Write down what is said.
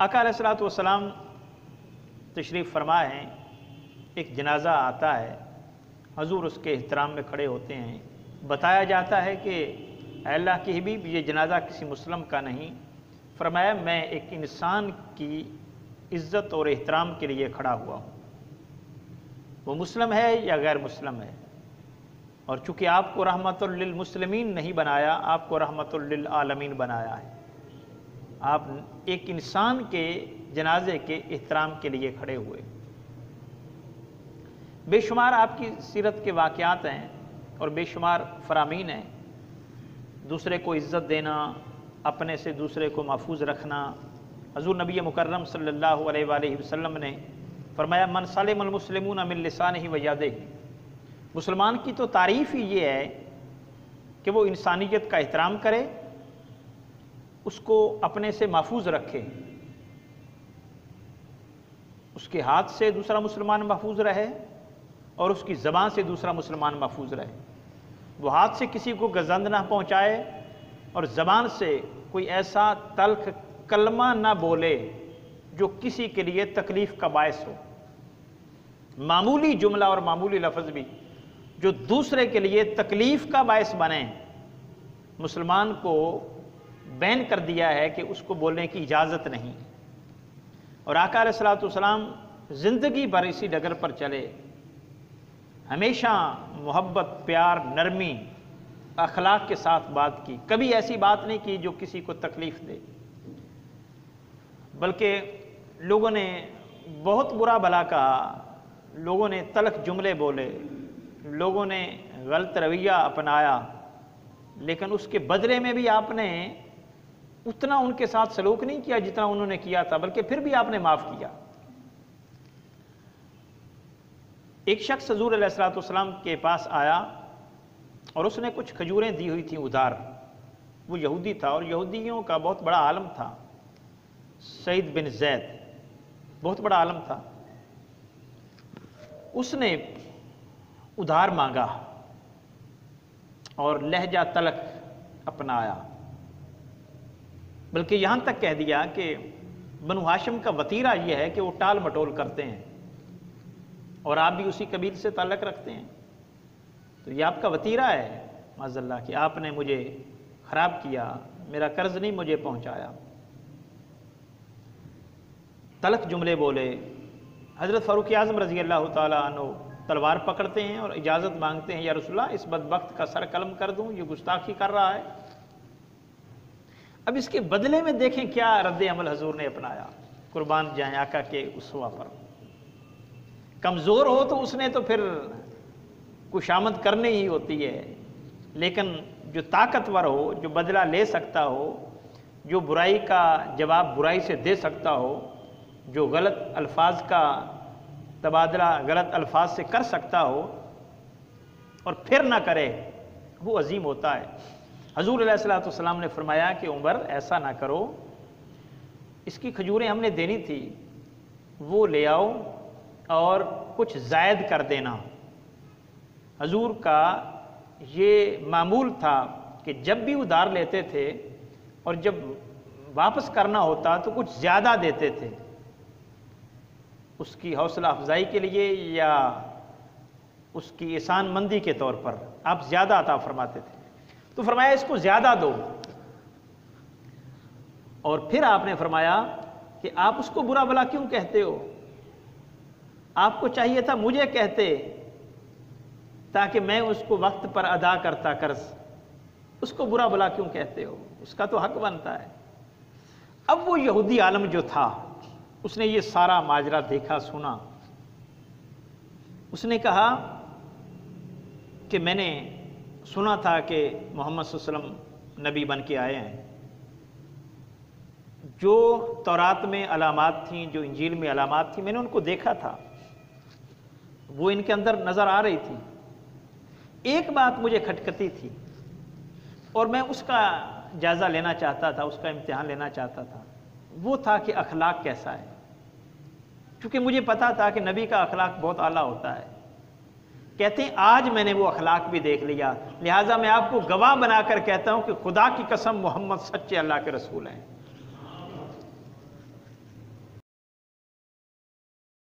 आका अलैहिस्सलातु वस्सलाम तशरीफ़ फरमा हैं, एक जनाज़ा आता है, हजूर उसके एहतराम में खड़े होते हैं। बताया जाता है कि अल्लाह के हबीब, ये जनाज़ा किसी मुस्लिम का नहीं। फरमाया मैं एक इंसान की इज़्ज़त और एहतराम के लिए खड़ा हुआ हूँ, वो मुस्लिम है या गैर मुस्लिम है। और चूँकि आपको रहमतुल लिल मुस्लिमीन नहीं बनाया, आपको रहमतुल लिल आलमीन बनाया है। आप एक इंसान के जनाजे के एहतराम के लिए खड़े हुए। बेशुमार आपकी सीरत के वाक़यात हैं और बेशुमार फरामीन हैं। दूसरे को इज़्ज़त देना, अपने से दूसरे को महफूज रखना। हज़ूर नबी मुकर्रम सल्लल्लाहु अलैहि वसल्लम ने फरमाया मन सलिमल मुस्लिमून मिन लिसानिही व यदिही। मुसलमान की तो तारीफ़ ही ये है कि वो इंसानियत का एहतराम करे, उसको अपने से महफूज रखे, उसके हाथ से दूसरा मुसलमान महफूज रहे और उसकी ज़बान से दूसरा मुसलमान महफूज रहे। वो हाथ से किसी को गज़ंद ना पहुँचाए और ज़बान से कोई ऐसा तल्ख कलमा ना बोले जो किसी के लिए तकलीफ़ का बायस हो। मामूली जुमला और मामूली लफ्ज़ भी जो दूसरे के लिए तकलीफ़ का बायस बने, मुसलमान को बैन कर दिया है कि उसको बोलने की इजाज़त नहीं। और आका अलैहिस्सलातु वस्सलाम ज़िंदगी भर इसी डगर पर चले, हमेशा मोहब्बत, प्यार, नरमी, अखलाक के साथ बात की। कभी ऐसी बात नहीं की जो किसी को तकलीफ़ दे, बल्कि लोगों ने बहुत बुरा भला कहा, लोगों ने तल्ख जुमले बोले, लोगों ने गलत रवैया अपनाया, लेकिन उसके बदले में भी आपने उतना उनके साथ सलूक नहीं किया जितना उन्होंने किया था, बल्कि फिर भी आपने माफ़ किया। एक शख्स हज़ूर अलैहिस्सलातु वस्सलाम के पास आया और उसने कुछ खजूरें दी हुई थी उधार। वो यहूदी था और यहूदियों का बहुत बड़ा आलम था, सईद बिन ज़ैद, बहुत बड़ा आलम था। उसने उधार मांगा और लहजा तलख अपनाया, बल्कि यहाँ तक कह दिया कि बनु हाशिम का वतीरा यह है कि वो टाल मटोल करते हैं और आप भी उसी कबील से ताल्लुक़ रखते हैं, तो ये आपका वतीरा है माज़अल्लाह कि आपने मुझे ख़राब किया, मेरा कर्ज़ नहीं मुझे पहुँचाया। तलख जुमले बोले। हज़रत फ़ारूक आज़म रज़ी अल्लाह ताला अन्हु तलवार पकड़ते हैं और इजाज़त मांगते हैं, या रसूलल्लाह इस बदबख्त का सर कलम कर दूँ, ये गुस्ताखी कर रहा है। अब इसके बदले में देखें क्या रद्द अमल हजूर ने अपनाया। कुर्बान जाएं आका के उसवा पर। कमज़ोर हो तो उसने तो फिर कुशामद करनी ही होती है, लेकिन जो ताकतवर हो, जो बदला ले सकता हो, जो बुराई का जवाब बुराई से दे सकता हो, जो गलत अल्फाज का तबादला गलत अल्फाज से कर सकता हो और फिर ना करे, वो अजीम होता है। हजूर अलैहिस्सलातु वस्सलाम ने फरमाया कि उमर ऐसा ना करो, इसकी खजूरें हमने देनी थी, वो ले आओ और कुछ ज़ायद कर देना। हजूर का ये मामूल था कि जब भी उधार लेते थे और जब वापस करना होता तो कुछ ज़्यादा देते थे, उसकी हौसला अफजाई के लिए या उसकी एहसान मंदी के तौर पर आप ज़्यादा अता फरमाते थे। तो फरमाया इसको ज़्यादा दो, और फिर आपने फरमाया कि आप उसको बुरा भला क्यों कहते हो, आपको चाहिए था मुझे कहते ताकि मैं उसको वक्त पर अदा करता कर्ज, उसको बुरा भला क्यों कहते हो, उसका तो हक बनता है। अब वो यहूदी आलम जो था उसने ये सारा माजरा देखा सुना, उसने कहा कि मैंने सुना था कि मोहम्मद सल्लल्लाहु अलैहि वसल्लम नबी बन के आए हैं, जो तौरात में अलामात थीं, जो इंजील में अलामात थी, मैंने उनको देखा था, वो इनके अंदर नज़र आ रही थी। एक बात मुझे खटकती थी और मैं उसका जायज़ा लेना चाहता था, उसका इम्तिहान लेना चाहता था, वो था कि अखलाक कैसा है। क्योंकि मुझे पता था कि नबी का अखलाक बहुत आला होता है। कहते हैं आज मैंने वो अखलाक भी देख लिया, लिहाजा मैं आपको गवाह बनाकर कहता हूँ कि खुदा की कसम मोहम्मद सच्चे अल्लाह के रसूल हैं।